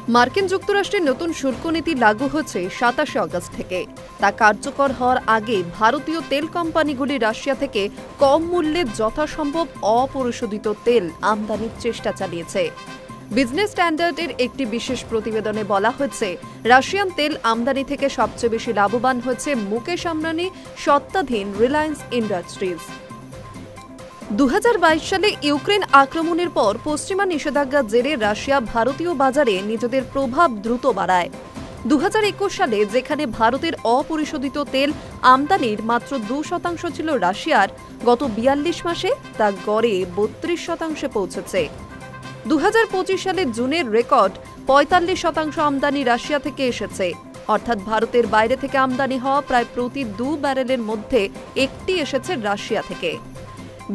মার্কিন যুক্তরাষ্ট্রের নতুন শুল্ক নীতি লাগু হচ্ছে ২৭ আগস্ট থেকে। তা কার্যকর হওয়ার আগে ভারতীয় তেল কোম্পানিগুলি রাশিয়া থেকে কম মূল্যে যথাসম্ভব অপরিশোধিত তেল আমদানির চেষ্টা চালিয়েছে। বিজনেস স্ট্যান্ডার্ডের একটি বিশেষ প্রতিবেদনে বলা হয়েছে, রাশিয়ান তেল আমদানি থেকে সবচেয়ে বেশি লাভবান হয়েছে মুকেশ আম্বানি সত্ত্বাধীন রিলায়েন্স ইন্ডাস্ট্রিজ। ২০২২ সালে ইউক্রেন আক্রমণের পর পশ্চিমা নিষেধাজ্ঞার জেরে রাশিয়া ভারতীয় বাজারে নিজেদের প্রভাব দ্রুত বাড়ায়। ২০২১ সালে যেখানে ভারতের অপরিশোধিত তেল আমদানির মাত্র ২% ছিল রাশিয়ার, গত ৪২ মাসে তা গড়ে ৩২% পৌঁছেছে। ২০২৫ সালে জুনের রেকর্ড ৪৫% আমদানি রাশিয়া থেকে এসেছে, অর্থাৎ ভারতের বাইরে থেকে আমদানি হওয়া প্রায় প্রতি ২ ব্যারেলের মধ্যে একটি এসেছে রাশিয়া থেকে।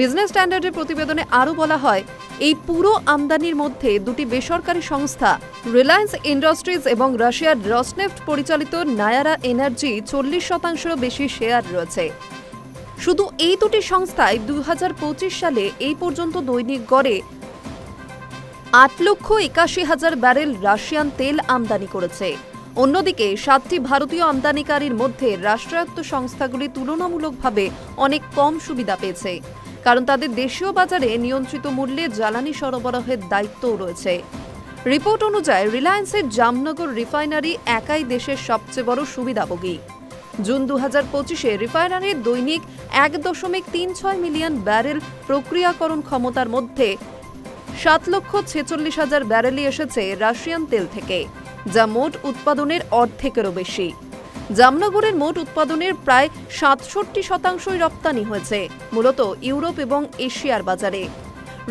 বিজনেস স্ট্যান্ডার্ডের প্রতিবেদনে আরও বলা হয়, এই পুরো আমদানির মধ্যে দুটি বেসরকারি সংস্থা রিলায়েন্স ইন্ডাস্ট্রিজ এবং রাশিয়ার রসনেফট পরিচালিত নায়ারা এনার্জি ৪০%-এরও বেশি শেয়ার রয়েছে। শুধু এই দুটি সংস্থায় ২০২৫ সালে এই পর্যন্ত দৈনিক গড়ে ৮,৮১,০০০ ব্যারেল রাশিয়ান তেল আমদানি করেছে। অন্যদিকে ৭টি ভারতীয় আমদানিকারীর মধ্যে রাষ্ট্রায়ত্ত সংস্থাগুলি তুলনামূলকভাবে অনেক কম সুবিধা পেয়েছে, কারণ তাদের দেশীয় বাজারে নিয়ন্ত্রিত মূল্যে জ্বালানি সরবরাহের দায়িত্বও রয়েছে। রিপোর্ট অনুযায়ী রিলায়েন্সের জামনগর রিফাইনারি একাই দেশের সবচেয়ে বড় সুবিধাভোগী। জুন ২০২৫-এ রিফাইনারির দৈনিক ১.৩৬ মিলিয়ন ব্যারেল প্রক্রিয়াকরণ ক্ষমতার মধ্যে ৭,৪৬,০০০ ব্যারেলই এসেছে রাশিয়ান তেল থেকে, যা মোট উৎপাদনের অর্ধেকেরও বেশি। জামনগরের মোট উৎপাদনের প্রায় ৬৭% রপ্তানি হয়েছে, মূলত ইউরোপ এবং এশিয়ার বাজারে।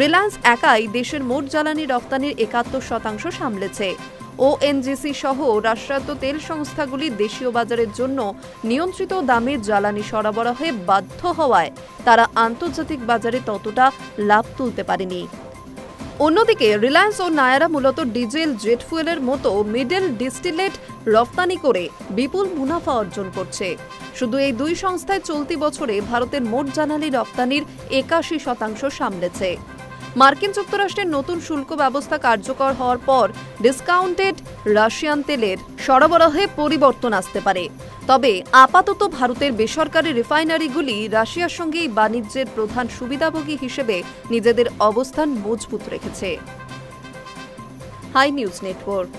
রিলায়েন্স একাই দেশের মোট জ্বালানি রপ্তানির ৭১% সামলেছে। ওএনজিসি সহ রাষ্ট্রায়ত্ত তেল সংস্থাগুলি দেশীয় বাজারের জন্য নিয়ন্ত্রিত দামে জ্বালানি সরবরাহে বাধ্য হওয়ায় তারা আন্তর্জাতিক বাজারে ততটা লাভ তুলতে পারেনি। অন্যদিকে রিলায়েন্স ও নায়ারা মূলত ডিজেল, জেট ফুয়েলের মতো মিডল ডিস্টিলেট রপ্তানি করে বিপুল মুনাফা অর্জন করছে। শুধু এই দুই সংস্থায় চলতি বছরে ভারতের মোট জ্বালানি রপ্তানির ৮১% সামলেছে। মার্কিন যুক্তরাষ্ট্রের নতুন শুল্ক ব্যবস্থা কার্যকর হওয়ার পর ডিসকাউন্টেড রাশিয়ান তেলের সরবরাহে পরিবর্তন আসতে পারে। তবে আপাতত ভারতের বেসরকারি রিফাইনারিগুলি রাশিয়ার সঙ্গে এই বাণিজ্যের প্রধান সুবিধাভোগী হিসেবে নিজেদের অবস্থান মজবুত রেখেছে। Hi News network.